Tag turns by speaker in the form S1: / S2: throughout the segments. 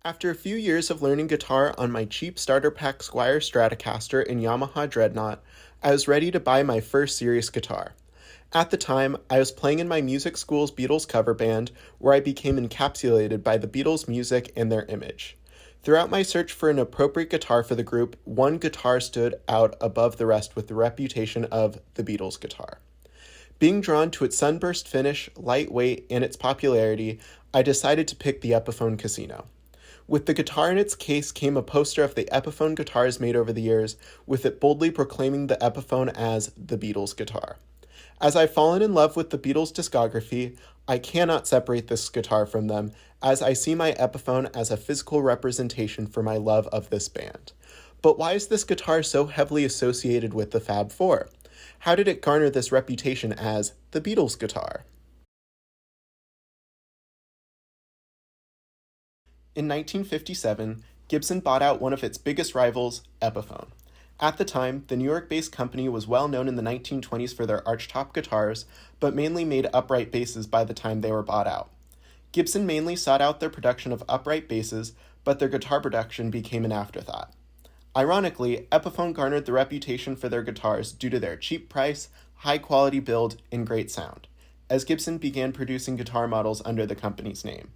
S1: After a few years of learning guitar on my cheap starter pack Squier Stratocaster and Yamaha Dreadnought, I was ready to buy my first serious guitar. At the time, I was playing in my music school's Beatles cover band, where I became encapsulated by the Beatles' music and their image. Throughout my search for an appropriate guitar for the group, one guitar stood out above the rest with the reputation of the Beatles guitar. Being drawn to its sunburst finish, lightweight, and its popularity, I decided to pick the Epiphone Casino. With the guitar in its case came a poster of the Epiphone guitars made over the years, with it boldly proclaiming the Epiphone as the Beatles guitar. As I've fallen in love with the Beatles' discography, I cannot separate this guitar from them, as I see my Epiphone as a physical representation for my love of this band. But why is this guitar so heavily associated with the Fab Four? How did it garner this reputation as the Beatles guitar? In 1957, Gibson bought out one of its biggest rivals, Epiphone. At the time, the New York-based company was well known in the 1920s for their archtop guitars, but mainly made upright basses by the time they were bought out. Gibson mainly sought out their production of upright basses, but their guitar production became an afterthought. Ironically, Epiphone garnered the reputation for their guitars due to their cheap price, high-quality build, and great sound, as Gibson began producing guitar models under the company's name.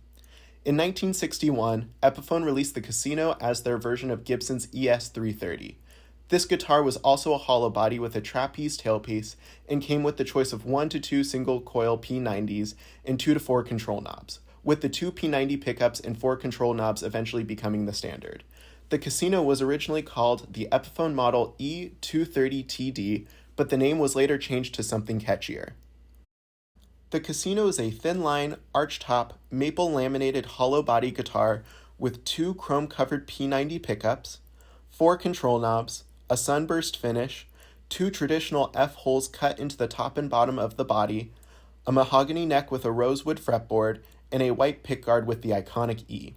S1: In 1961, Epiphone released the Casino as their version of Gibson's ES-330. This guitar was also a hollow body with a trapeze tailpiece and came with the choice of 1 to 2 single-coil P90s and 2 to 4 control knobs, with the 2 P90 pickups and 4 control knobs eventually becoming the standard. The Casino was originally called the Epiphone Model E230TD, but the name was later changed to something catchier. The Casino is a thin-line, archtop, maple laminated hollow body guitar with 2 chrome-covered P90 pickups, 4 control knobs, a sunburst finish, 2 traditional F-holes cut into the top and bottom of the body, a mahogany neck with a rosewood fretboard, and a white pickguard with the iconic E.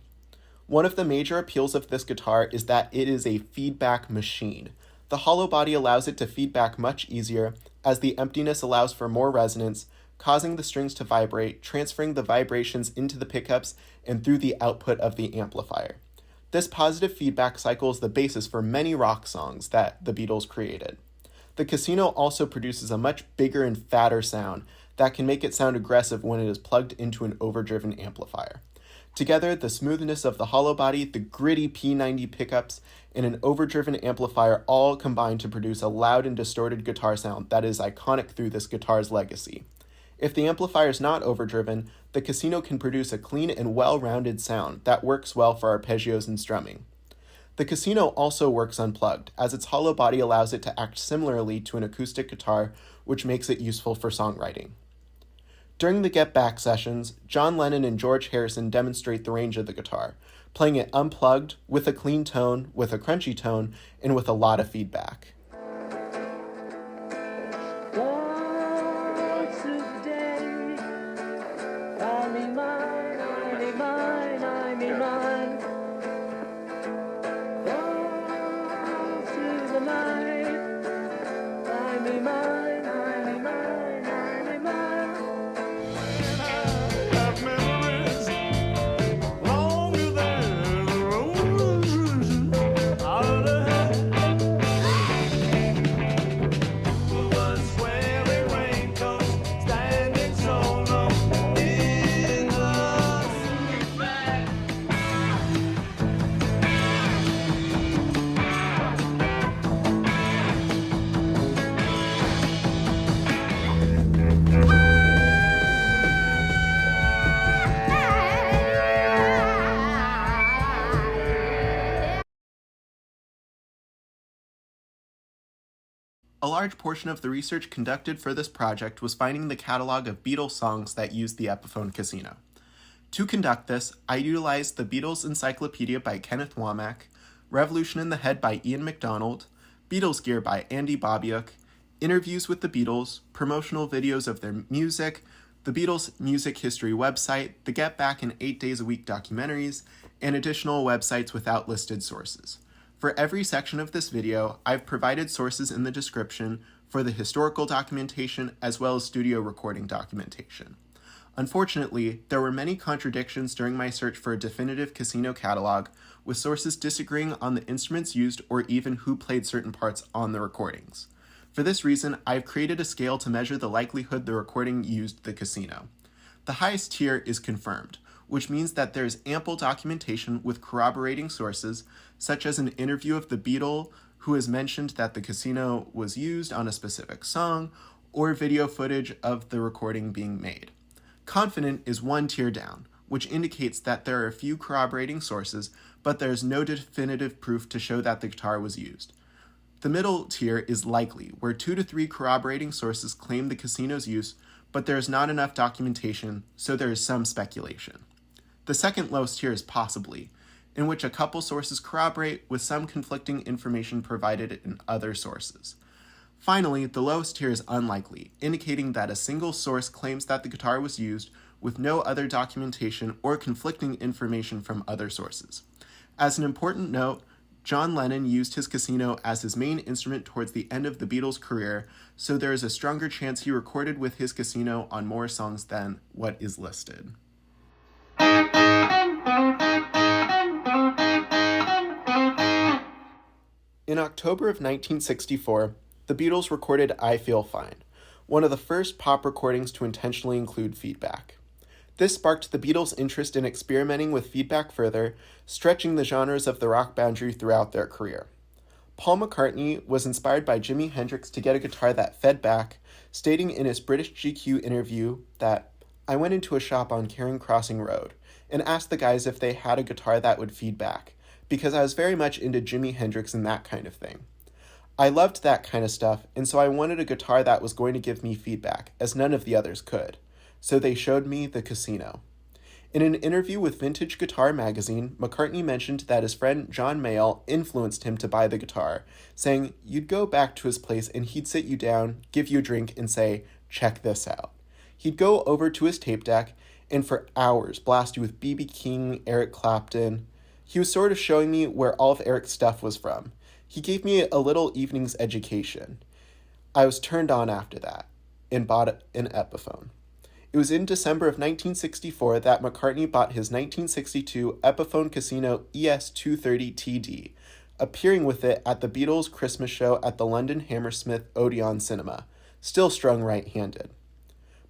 S1: One of the major appeals of this guitar is that it is a feedback machine. The hollow body allows it to feed back much easier, as the emptiness allows for more resonance, causing the strings to vibrate, transferring the vibrations into the pickups and through the output of the amplifier. This positive feedback cycle is the basis for many rock songs that the Beatles created. The Casino also produces a much bigger and fatter sound that can make it sound aggressive when it is plugged into an overdriven amplifier. Together, the smoothness of the hollow body, the gritty P90 pickups, and an overdriven amplifier all combine to produce a loud and distorted guitar sound that is iconic through this guitar's legacy. If the amplifier is not overdriven, the Casino can produce a clean and well-rounded sound that works well for arpeggios and strumming. The Casino also works unplugged, as its hollow body allows it to act similarly to an acoustic guitar, which makes it useful for songwriting. During the Get Back sessions, John Lennon and George Harrison demonstrate the range of the guitar, playing it unplugged, with a clean tone, with a crunchy tone, and with a lot of feedback. A large portion of the research conducted for this project was finding the catalog of Beatles songs that used the Epiphone Casino. To conduct this, I utilized the Beatles Encyclopedia by Kenneth Womack, Revolution in the Head by Ian MacDonald, Beatles Gear by Andy Bobiuk, interviews with the Beatles, promotional videos of their music, the Beatles Music History website, the Get Back in 8 Days a Week documentaries, and additional websites without listed sources. For every section of this video, I've provided sources in the description for the historical documentation as well as studio recording documentation. Unfortunately, there were many contradictions during my search for a definitive Casino catalog, with sources disagreeing on the instruments used or even who played certain parts on the recordings. For this reason, I've created a scale to measure the likelihood the recording used the casino. The highest tier is confirmed, which means that there is ample documentation with corroborating sources, such as an interview of the Beatles who has mentioned that the casino was used on a specific song, or video footage of the recording being made. Confident is one tier down, which indicates that there are a few corroborating sources, but there is no definitive proof to show that the guitar was used. The middle tier is likely, where 2 to 3 corroborating sources claim the casino's use, but there is not enough documentation, so there is some speculation. The second lowest tier is possibly, in which a couple sources corroborate with some conflicting information provided in other sources. Finally, the lowest tier is unlikely, indicating that a single source claims that the guitar was used with no other documentation or conflicting information from other sources. As an important note, John Lennon used his casino as his main instrument towards the end of the Beatles' career, so there is a stronger chance he recorded with his casino on more songs than what is listed. In October of 1964, the Beatles recorded I Feel Fine, one of the first pop recordings to intentionally include feedback. This sparked the Beatles' interest in experimenting with feedback further, stretching the genres of the rock boundary throughout their career. Paul McCartney was inspired by Jimi Hendrix to get a guitar that fed back, stating in his British GQ interview that, "I went into a shop on Charing Crossing Road and asked the guys if they had a guitar that would feed back, because I was very much into Jimi Hendrix and that kind of thing. I loved that kind of stuff, and so I wanted a guitar that was going to give me feedback, as none of the others could. So they showed me the casino." In an interview with Vintage Guitar magazine, McCartney mentioned that his friend John Mayall influenced him to buy the guitar, saying you'd go back to his place and he'd sit you down, give you a drink, and say, "Check this out." He'd go over to his tape deck and for hours blast you with B.B. King, Eric Clapton. He was sort of showing me where all of Eric's stuff was from. He gave me a little evening's education. I was turned on after that, and bought an Epiphone. It was in December of 1964 that McCartney bought his 1962 Epiphone Casino ES-230TD, appearing with it at the Beatles' Christmas show at the London Hammersmith Odeon Cinema, still strung right-handed.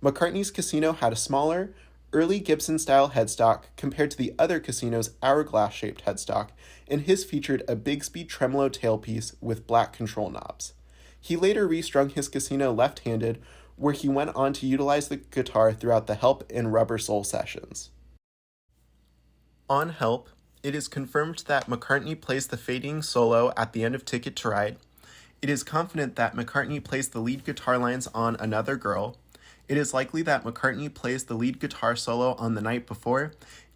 S1: McCartney's Casino had a smaller, early Gibson-style headstock compared to the other Casino's hourglass-shaped headstock, and his featured a Bigsby tremolo tailpiece with black control knobs. He later restrung his Casino left-handed, where he went on to utilize the guitar throughout the Help and Rubber Soul sessions. On Help, it is confirmed that McCartney plays the fading solo at the end of Ticket to Ride. It is confident that McCartney plays the lead guitar lines on Another Girl. It is likely that McCartney plays the lead guitar solo on The Night Before,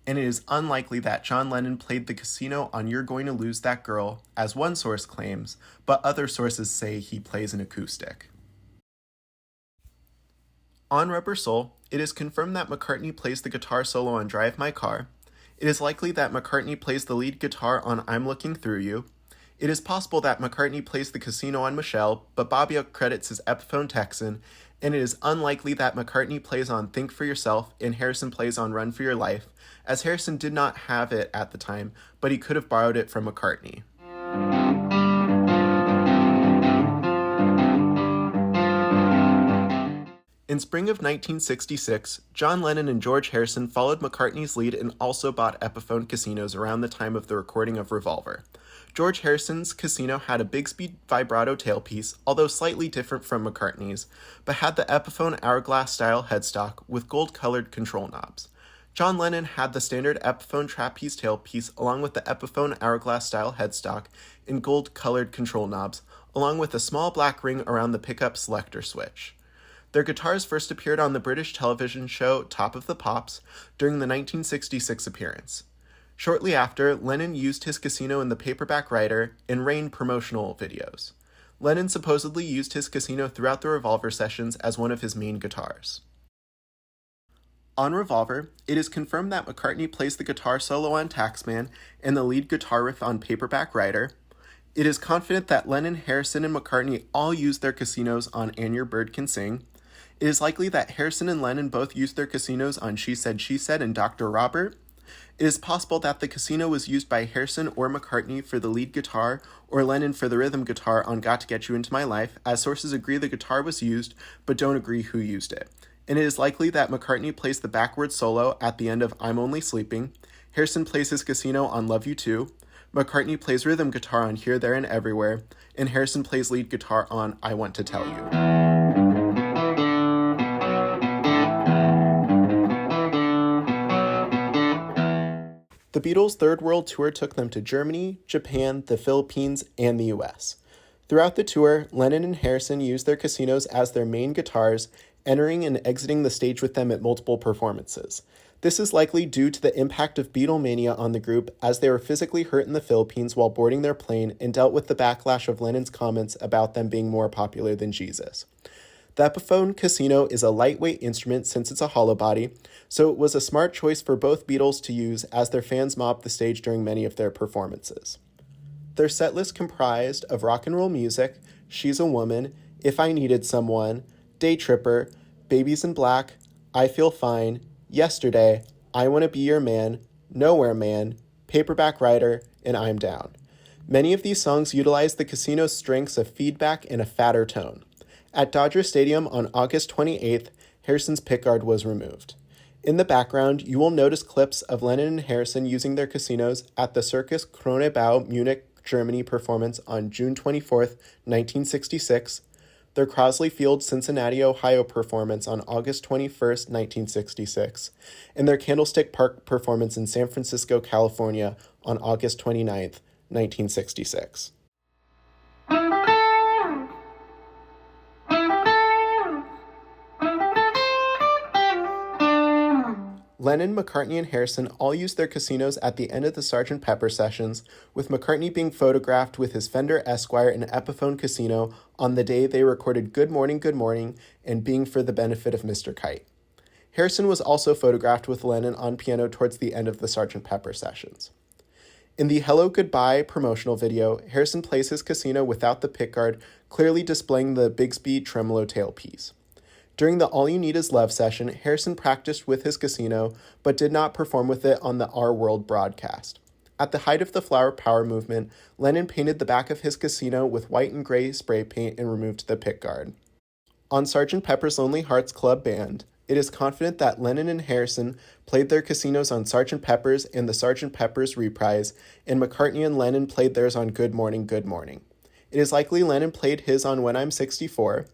S1: and it is unlikely that John Lennon played the casino on You're Going to Lose That Girl, as one source claims, but other sources say he plays an acoustic. On Rubber Soul, it is confirmed that McCartney plays the guitar solo on Drive My Car. It is likely that McCartney plays the lead guitar on I'm Looking Through You. It is possible that McCartney plays the casino on Michelle, but Bobby credits his Epiphone Texan, and it is unlikely that McCartney plays on Think for Yourself and Harrison plays on Run for Your Life, as Harrison did not have it at the time, but he could have borrowed it from McCartney. In spring of 1966, John Lennon and George Harrison followed McCartney's lead and also bought Epiphone casinos around the time of the recording of Revolver. George Harrison's casino had a Bigsby vibrato tailpiece, although slightly different from McCartney's, but had the Epiphone hourglass-style headstock with gold-colored control knobs. John Lennon had the standard Epiphone trapeze tailpiece along with the Epiphone hourglass-style headstock and gold-colored control knobs, along with a small black ring around the pickup selector switch. Their guitars first appeared on the British television show Top of the Pops during the 1966 appearance. Shortly after, Lennon used his casino in the Paperback Writer and Rain promotional videos. Lennon supposedly used his casino throughout the Revolver sessions as one of his main guitars. On Revolver, it is confirmed that McCartney plays the guitar solo on Taxman and the lead guitar riff on Paperback Writer. It is confident that Lennon, Harrison, and McCartney all used their casinos on And Your Bird Can Sing. It is likely that Harrison and Lennon both used their casinos on She Said, and Dr. Robert. It is possible that the casino was used by Harrison or McCartney for the lead guitar, or Lennon for the rhythm guitar on Got to Get You Into My Life, as sources agree the guitar was used, but don't agree who used it. And it is likely that McCartney plays the backward solo at the end of I'm Only Sleeping, Harrison plays his casino on Love You Too, McCartney plays rhythm guitar on Here, There, and Everywhere, and Harrison plays lead guitar on I Want to Tell You. The Beatles' Third World Tour took them to Germany, Japan, the Philippines, and the US. Throughout the tour, Lennon and Harrison used their casinos as their main guitars, entering and exiting the stage with them at multiple performances. This is likely due to the impact of Beatlemania on the group, as they were physically hurt in the Philippines while boarding their plane and dealt with the backlash of Lennon's comments about them being more popular than Jesus. The Epiphone casino is a lightweight instrument since it's a hollow body, so it was a smart choice for both Beatles to use as their fans mobbed the stage during many of their performances. Their setlist comprised of rock and roll music, She's a Woman, If I Needed Someone, Day Tripper, Babies in Black, I Feel Fine, Yesterday, I Wanna Be Your Man, Nowhere Man, Paperback Writer, and I'm Down. Many of these songs utilize the casino's strengths of feedback and a fatter tone. At Dodger Stadium on August 28th, Harrison's pickguard was removed. In the background, you will notice clips of Lennon and Harrison using their casinos at the Circus Kronebau Munich, Germany performance on June 24th, 1966, their Crosley Field, Cincinnati, Ohio performance on August 21st, 1966, and their Candlestick Park performance in San Francisco, California on August 29th, 1966. Lennon, McCartney, and Harrison all used their casinos at the end of the Sgt. Pepper sessions, with McCartney being photographed with his Fender Esquire and Epiphone casino on the day they recorded Good Morning, and Being for the Benefit of Mr. Kite. Harrison was also photographed with Lennon on piano towards the end of the Sgt. Pepper sessions. In the Hello Goodbye promotional video, Harrison plays his casino without the pickguard, clearly displaying the Bigsby tremolo tailpiece. During the All You Need Is Love session, Harrison practiced with his casino, but did not perform with it on the Our World broadcast. At the height of the Flower Power movement, Lennon painted the back of his casino with white and gray spray paint and removed the pickguard. On Sgt. Pepper's Lonely Hearts Club Band, it is confident that Lennon and Harrison played their casinos on Sgt. Pepper's and the Sgt. Pepper's Reprise, and McCartney and Lennon played theirs on Good Morning. It is likely Lennon played his on When I'm 64.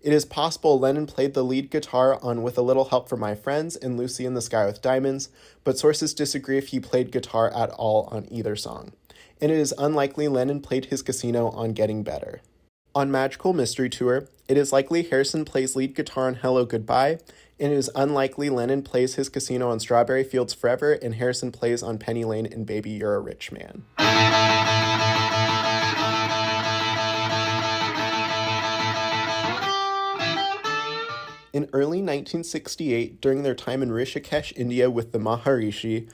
S1: It is possible Lennon played the lead guitar on With a Little Help from My Friends and Lucy in the Sky with Diamonds, but sources disagree if he played guitar at all on either song. And it is unlikely Lennon played his casino on Getting Better. On Magical Mystery Tour, it is likely Harrison plays lead guitar on Hello Goodbye, and it is unlikely Lennon plays his casino on Strawberry Fields Forever and Harrison plays on Penny Lane and Baby You're a Rich Man. In early 1968, during their time in Rishikesh, India with the Maharishi,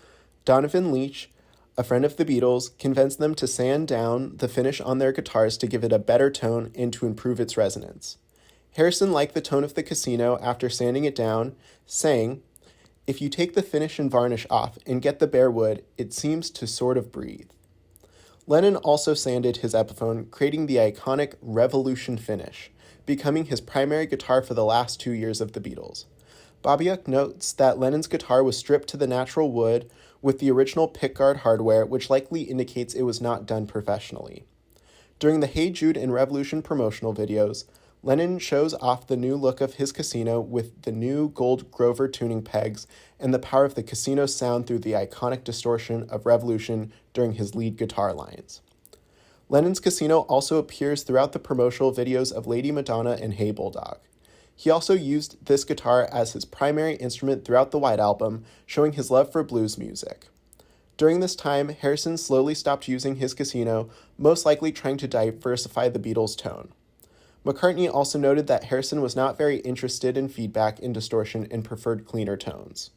S1: Donovan Leitch, a friend of the Beatles, convinced them to sand down the finish on their guitars to give it a better tone and to improve its resonance. Harrison liked the tone of the casino after sanding it down, saying, "If you take the finish and varnish off and get the bare wood, it seems to sort of breathe." Lennon also sanded his Epiphone, creating the iconic Revolution finish, becoming his primary guitar for the last 2 years of the Beatles. Bobbiuk notes that Lennon's guitar was stripped to the natural wood with the original pickguard hardware, which likely indicates it was not done professionally. During the Hey Jude and Revolution promotional videos, Lennon shows off the new look of his casino with the new gold Grover tuning pegs and the power of the casino's sound through the iconic distortion of Revolution during his lead guitar lines. Lennon's casino also appears throughout the promotional videos of Lady Madonna and Hey Bulldog. He also used this guitar as his primary instrument throughout the White Album, showing his love for blues music. During this time, Harrison slowly stopped using his casino, most likely trying to diversify the Beatles' tone. McCartney also noted that Harrison was not very interested in feedback and distortion and preferred cleaner tones.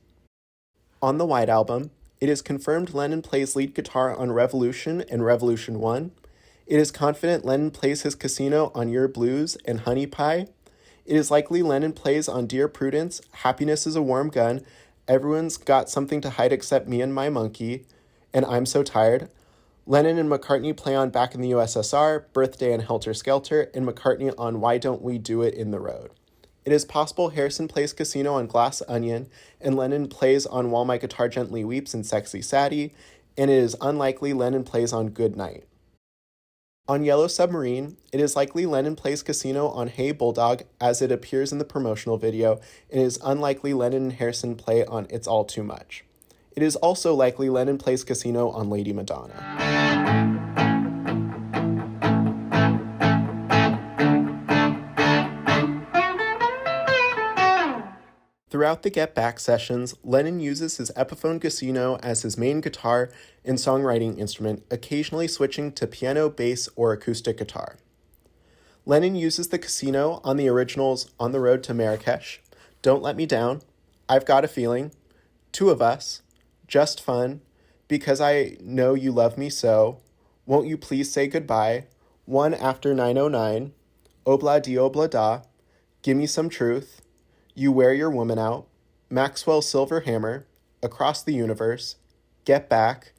S1: On the White Album, it is confirmed Lennon plays lead guitar on Revolution and Revolution 1. It is confident Lennon plays his casino on Your Blues and Honey Pie. It is likely Lennon plays on Dear Prudence, Happiness is a Warm Gun, Everyone's Got Something to Hide Except Me and My Monkey, and I'm So Tired. Lennon and McCartney play on Back in the USSR, Birthday and Helter Skelter, and McCartney on Why Don't We Do It in the Road. It is possible Harrison plays Casino on Glass Onion, and Lennon plays on While My Guitar Gently Weeps and Sexy Sadie, and it is unlikely Lennon plays on Good Night. On Yellow Submarine, it is likely Lennon plays Casino on Hey Bulldog as it appears in the promotional video, and it is unlikely Lennon and Harrison play on It's All Too Much. It is also likely Lennon plays Casino on Lady Madonna. Throughout the Get Back sessions, Lennon uses his Epiphone Casino as his main guitar and songwriting instrument, occasionally switching to piano, bass, or acoustic guitar. Lennon uses the Casino on the originals On the Road to Marrakesh, Don't Let Me Down, I've Got a Feeling, Two of Us, Just Fun, Because I Know You Love Me So, Won't You Please Say Goodbye, One After 909, Obla Di Obla Da, Gimme Some Truth, You Wear Your Woman Out, Maxwell's Silver Hammer, Across the Universe, Get Back,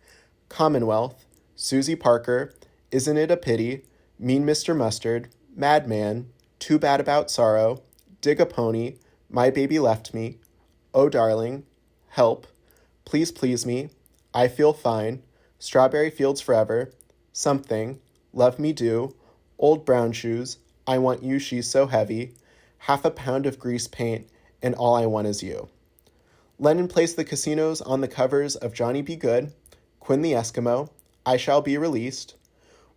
S1: Commonwealth, Susie Parker, Isn't It a Pity, Mean Mr. Mustard, Madman, Too Bad About Sorrow, Dig a Pony, My Baby Left Me, Oh Darling, Help, Please Please Me, I Feel Fine, Strawberry Fields Forever, Something, Love Me Do, Old Brown Shoes, I Want You, She's So Heavy, Half a Pound of Grease Paint, and All I Want Is You. Lennon placed the Casinos on the covers of Johnny Be Good, Quinn the Eskimo, I Shall Be Released,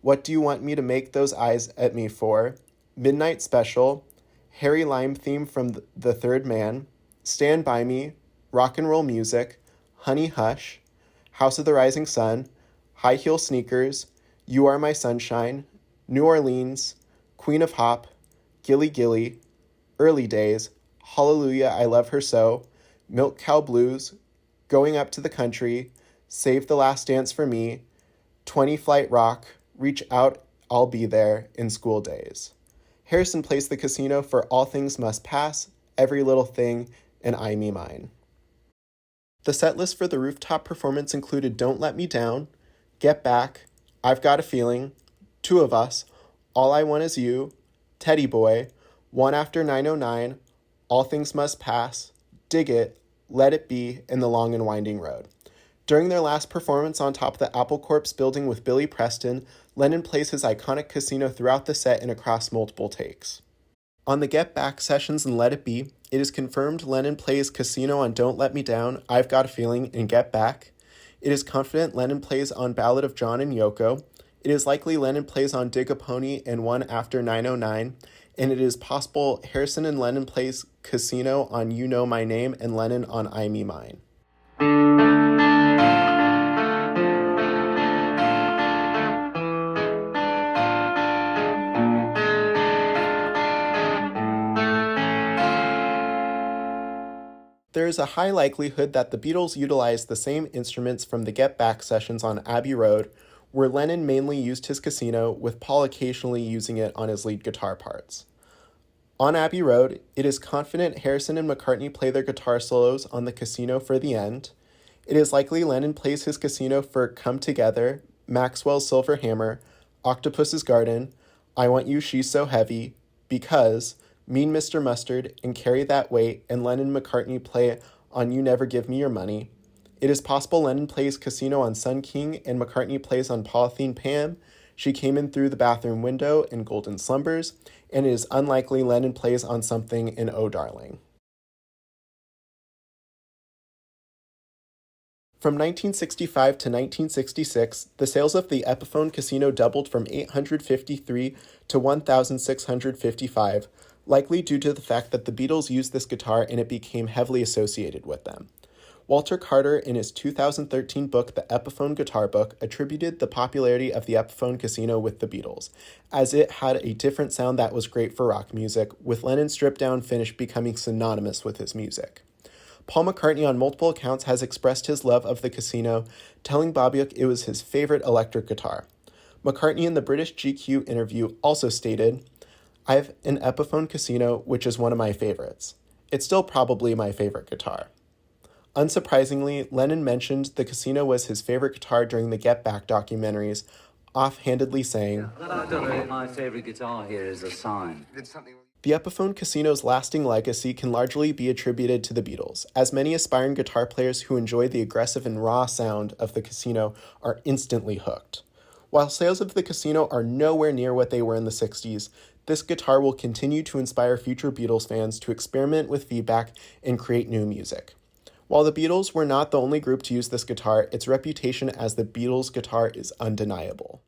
S1: What Do You Want Me to Make Those Eyes at Me For, Midnight Special, Harry Lime Theme from The Third Man, Stand By Me, Rock and Roll Music, Honey Hush, House of the Rising Sun, High Heel Sneakers, You Are My Sunshine, New Orleans, Queen of Hop, Gilly Gilly, Early Days, Hallelujah, I Love Her So, Milk Cow Blues, Going Up to the Country, Save the Last Dance for Me, 20 Flight Rock, Reach Out, I'll Be There, in School Days. Harrison placed the Casino for All Things Must Pass, Every Little Thing, and I Me Mine. The set list for the rooftop performance included Don't Let Me Down, Get Back, I've Got a Feeling, Two of Us, All I Want Is You, Teddy Boy, One After 909, All Things Must Pass, Dig It, Let It Be, and The Long and Winding Road. During their last performance on top of the Apple Corps building with Billy Preston, Lennon plays his iconic Casino throughout the set and across multiple takes. On the Get Back sessions and Let It Be, it is confirmed Lennon plays Casino on Don't Let Me Down, I've Got a Feeling, and Get Back. It is confident Lennon plays on Ballad of John and Yoko. It is likely Lennon plays on Dig a Pony and One After 909, and it is possible Harrison and Lennon plays Casino on You Know My Name and Lennon on I Me Mine. There is a high likelihood that the Beatles utilized the same instruments from the Get Back sessions on Abbey Road, where Lennon mainly used his Casino, with Paul occasionally using it on his lead guitar parts. On Abbey Road, it is confident Harrison and McCartney play their guitar solos on the Casino for the end. It is likely Lennon plays his Casino for Come Together, Maxwell's Silver Hammer, Octopus's Garden, I Want You, She's So Heavy, Because, Mean Mr. Mustard, and Carry That Weight, and Lennon and McCartney play on You Never Give Me Your Money. It is possible Lennon plays Casino on Sun King and McCartney plays on Polythene Pam, She Came In Through the Bathroom Window, and Golden Slumbers, and it is unlikely Lennon plays on Something in Oh Darling. From 1965 to 1966, the sales of the Epiphone Casino doubled from 853 to 1,655, likely due to the fact that the Beatles used this guitar and it became heavily associated with them. Walter Carter, in his 2013 book, The Epiphone Guitar Book, attributed the popularity of the Epiphone Casino with the Beatles, as it had a different sound that was great for rock music, with Lennon's stripped-down finish becoming synonymous with his music. Paul McCartney on multiple accounts has expressed his love of the Casino, telling Bobby it was his favorite electric guitar. McCartney in the British GQ interview also stated, I have an Epiphone Casino, which is one of my favorites. It's still probably my favorite guitar. Unsurprisingly, Lennon mentioned the Casino was his favorite guitar during the Get Back documentaries, offhandedly saying,
S2: I don't know, my favorite guitar here is a sign.
S1: The Epiphone Casino's lasting legacy can largely be attributed to the Beatles, as many aspiring guitar players who enjoy the aggressive and raw sound of the Casino are instantly hooked. While sales of the Casino are nowhere near what they were in the 60s, this guitar will continue to inspire future Beatles fans to experiment with feedback and create new music. While the Beatles were not the only group to use this guitar, its reputation as the Beatles guitar is undeniable.